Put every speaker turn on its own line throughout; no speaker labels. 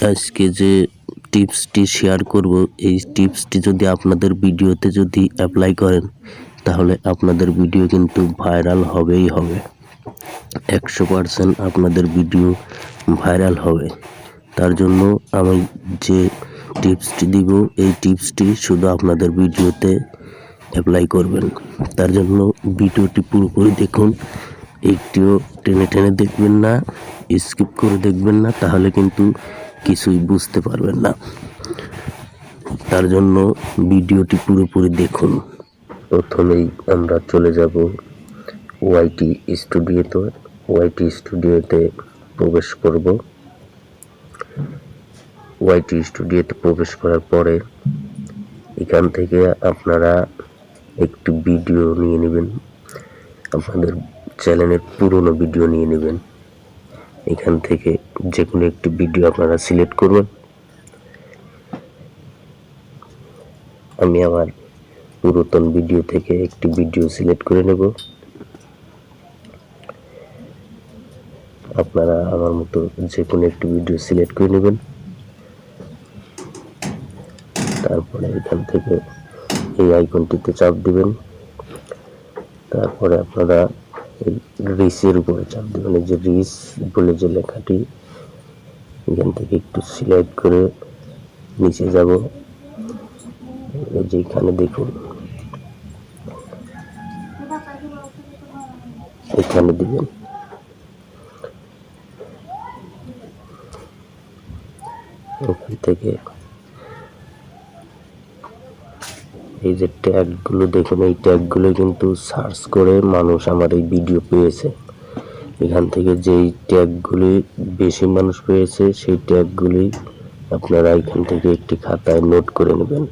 আজকে যে টিপসটি শেয়ার করব, এই টিপসটি যদি আপনাদের ভিডিওতে যদি অ্যাপ্লাই করেন তাহলে আপনাদের ভিডিও কিন্তু ভাইরাল হবেই হবে। 100% আপনাদের ভিডিও ভাইরাল হবে। তার জন্য আমি যে টিপসটি দিব, এই টিপসটি শুধু আপনাদের ভিডিওতে অ্যাপ্লাই করবেন। তার জন্য ভিডিওটি পুরোপুরি দেখুন, একটিও টেনে টেনে দেখবেন না, স্কিপ করে দেখবেন না, তাহলে কিন্তু কিছুই বুঝতে পারবেন না। তার জন্য ভিডিওটি পুরোপুরি দেখুন। প্রথমেই আমরা চলে যাব ওয়াইটি স্টুডিওতে। ওয়াইটি স্টুডিওতে প্রবেশ করব। ওয়াইটি স্টুডিওতে প্রবেশ করার পরে এখান থেকে আপনারা একটি ভিডিও নিয়ে নেবেন, আপনাদের চ্যানেলের পুরনো ভিডিও নিয়ে নেবেন। এখান থেকে যে কোনো একটি ভিডিও আপনারা সিলেক্ট করবেন। আমি আমার পুরাতন ভিডিও থেকে একটি ভিডিও সিলেক্ট করে নেব। আপনারা আমার মতো যে কোনো একটি ভিডিও সিলেক্ট করে নেবেন। তারপরে এখান থেকে এই আইকনটিতে চাপ দিবেন। তারপরে আপনারা এই রিসের উপরে চাপ দিবেন। এই যে রিস বলে যে লেখাটি, এখান থেকে একটু সিলেক্ট করে নিচে যাব। এই যে এখানে দেখুন, এখানে দিবেন। ওখান থেকে এই যে ট্যাগগুলো দেখুন, এই ট্যাগগুলো কিন্তু সার্চ করে মানুষ আমার এই ভিডিও পেয়েছে। এখান থেকে যেই ট্যাগগুলি বেশি মানুষ পেয়েছে সেই ট্যাগগুলি আপনারা এখান থেকে একটি খাতায় নোট করে নেবেন।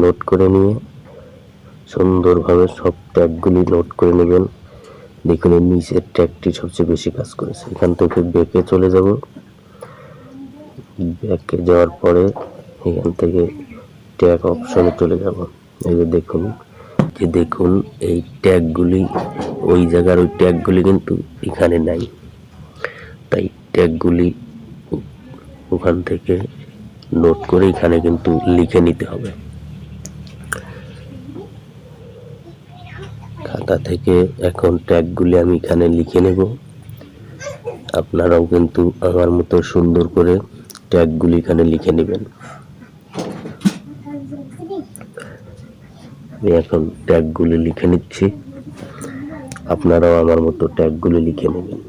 নোট করে নিয়ে সুন্দরভাবে সব ট্যাগগুলি নোট করে নেবেন। দেখুন এই নিচের ট্যাগটি সবচেয়ে বেশি কাজ করেছে। এখান থেকে ব্যাকে চলে যাব। ব্যাকে যাওয়ার পরে এখান থেকে ট্যাগ অপশনে চলে যাব। এই যে দেখুন এই ট্যাগগুলি ওই জায়গার ওই ট্যাগগুলি কিন্তু এখানে নাই, তাই ট্যাগগুলি ওখান থেকে নোট করে এখানে কিন্তু লিখে নিতে হবে। খাতা থেকে এখন ট্যাগগুলি আমি এখানে লিখে নেব। আপনারাও কিন্তু আমার মতো সুন্দর করে ট্যাগগুলি এখানে লিখে নেবেন। আমি এখন ট্যাগগুলি লিখে নিচ্ছি, আপনারাও আমার মতো ট্যাগগুলি লিখে নেবেন।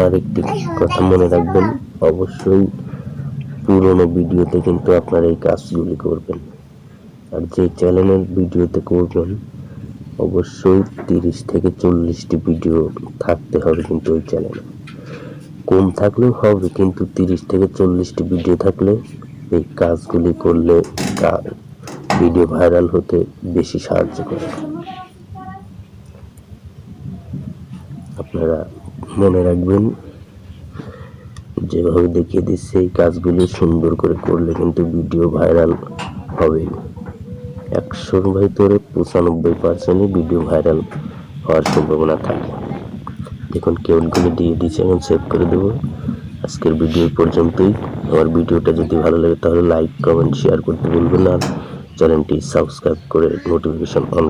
আর একটি কথা মনে রাখবেন, অবশ্যই পুরনো ভিডিওতে কিন্তু আপনারা এই কাজগুলি করবেন। আর যে চ্যানেলের ভিডিওতে করবেন অবশ্যই 30 থেকে 40টি ভিডিও থাকতে হবে কিন্তু ওই চ্যানেলে। কম থাকলেও হবে, কিন্তু 30 থেকে 40টি ভিডিও থাকলে এই কাজগুলি করলে ভিডিও ভাইরাল হতে বেশি সাহায্য করে। আপনারা মনে রাখবেন, যেভাবে দেখিয়ে দিচ্ছে এই কাজগুলি সুন্দর করে করলে কিন্তু ভিডিও ভাইরাল হবে। 100-র ভিতরে 95% ভিডিও ভাইরাল হওয়ার সম্ভাবনা থাকে। দেখুন কেউটগুলো দিয়ে দিচ্ছে, এখন সেভ করে দেবো। আজকের ভিডিও পর্যন্তই। আমার ভিডিওটা যদি ভালো লাগে তাহলে লাইক, কমেন্ট, শেয়ার করতে ভুলবেন না। চ্যানেলটি সাবস্ক্রাইব করে নোটিফিকেশন অন